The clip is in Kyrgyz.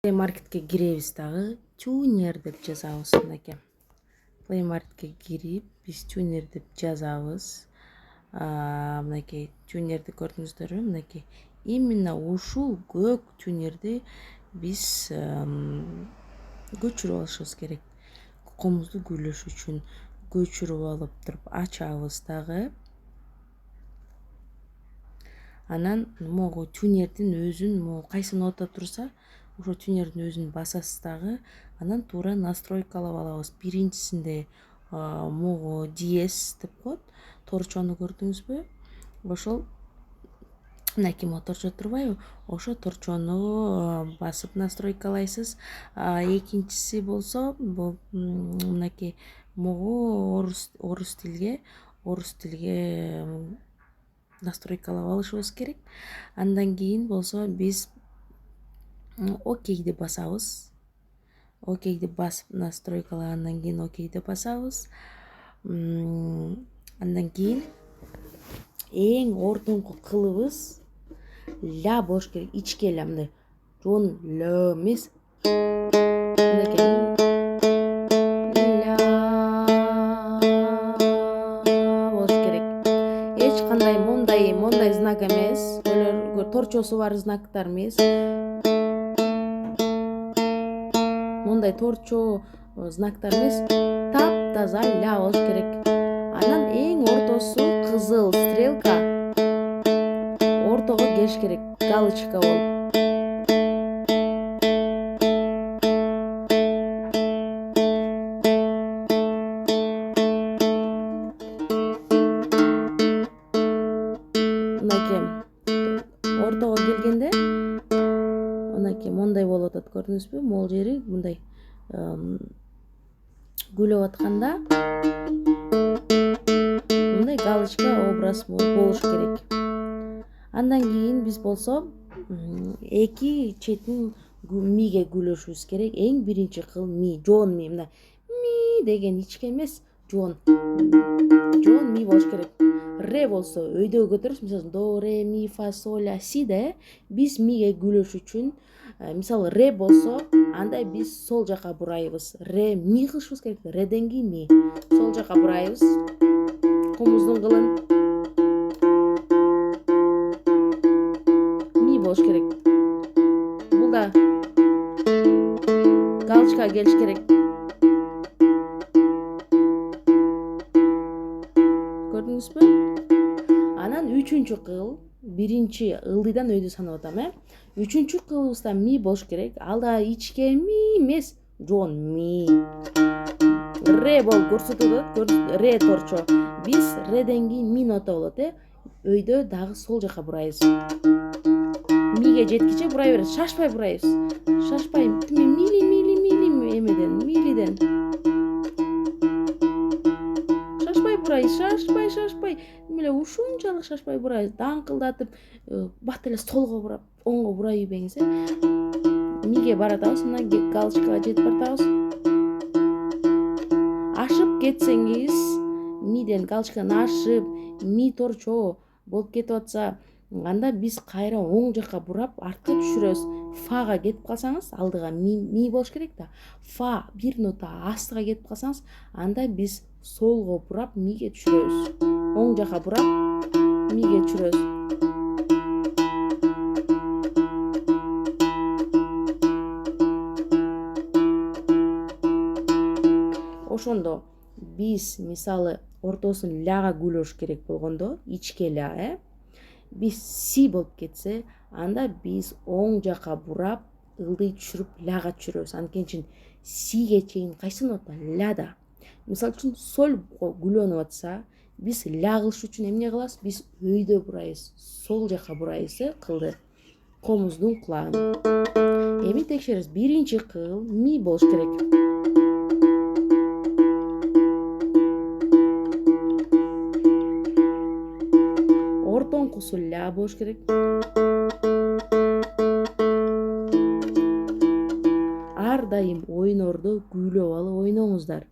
Play Market'e gireriz dağı. Tuner dep жазабыз мынакей. Play Market'e girip biz tuner dep жазабыз. Мынакей тюнерди көрдүңүздөрбү? Мынакей. Именно ушул көк тюнерди биз көчүрүп алышыбыз керек. Комузду гүйлөш үчүн көчүрүп алып туруп ачабыз дагы. Анан могу тюнердин өзүн могу кайсы нота турса, ошо тюнердин өзүн басасыз дагы. Анан туура настройкалап алабыз. Биринчисинде могу диез деп коет. Торчону көрдүңүзбү? Ошол мынакей моторчо турбайбы? Ошо торчону басып настройкалайсыз. Экинчиси болсо бул мынакей могу орус тилге настройкалап алышыбыз керек. Андан кийин болсо биз окейди басабыз. Окейди басып настройкалагандан кийин окейди басабыз. Андан кийин эң ортоңку кылыбыз ля болуш керек, ичке ля, мындай жон ля эмес. Мынакей ля болуш керек. Эч кандай мондай знак эмес. Торчосу бар знактар эмес. Мондай торчо знактар эмес. Таптаза ля болуш керек. Анан эң ортосу кызыл стрелка ортого келиш керек, галочка болуп. Мынакей ортого келгенде мынакей мондай болуп атат, көрдүңүзбү? Могул жери мындай күлөп атканда мындай галочка образ болуш керек. Андан кийин биз болсо эки четин миге күлөшүбүз керек. Эң биринчи кыл ми, жон ми, мына ми деген ичке эмес, жон ми болуш керек. Ре болсо өйдөгө көтөрөбүз, мисалы до, ре, ми, фа, соль, ля, си да. Биз миге күлөш үчүн, мисалы ре болсо, анда биз сол жака бурайбыз. Ре, ми кылышыбыз керек. Реден кийин ми. Сол жака бурайбыз. Комуздун кылын ми болуш керек. Бул да галочка келиш керек. Көрдүңүзбү? Анан үчүнчү кыл, биринчи ылдыйдан өйдү санап атам, Үчүнчү кылыбызда ми болуш керек. Ал да ичке ми эмес, жон ми. Ре болуп көрсөтүлөт, ре торчо. Биз реден кийин ми нота болот, Өйдө дагы сол жака бурайбыз. Миге жеткиче бурай беребиз, шашпай бурайбыз. Шашпай, мили эмеден, Шашпай бурайбыз, шашпай. Эмеле ушунчалык шашпай бурайбыз. Даңкылдатып, бат эле солго бурап, оңго бурай ийбеңиз, Миге баратабыз, мына галочкага жетип баратабыз. Ашып кетсеңиз, миден галочканы ашып, ми торчо болуп кетип атса, анда биз кайра оң жака бурап, артка түшүрөбүз. Фага кетип калсаңыз, алдыга ми болуш керек да. Фа бир нота астыга кетип калсаңыз, анда биз солго бурап, миге түшүрөбүз. Оң жака бурап, миге түшүрөбүз. Ошондо биз мисалы ортосун ляга күлөш керек болгондо, ичке ля, биз си болуп кетсе, анда биз оң жака бурап, ылдый түшүрүп ляга түшүрөбүз. Анткени сиге чейин кайсы нота? Ля да. Мисалы үчүн соль күлөнүп атса, биз ля кылыш үчүн эмне кылабыз? Биз өйдө бурайбыз, сол жака бурайбыз, кылды. Комуздун кулагын. Эми текшеребиз. Биринчи кыл ми болуш керек. Ортоңкусу ля болуш керек. Ар дайым ойнордо күлөп алып ойноңуздар.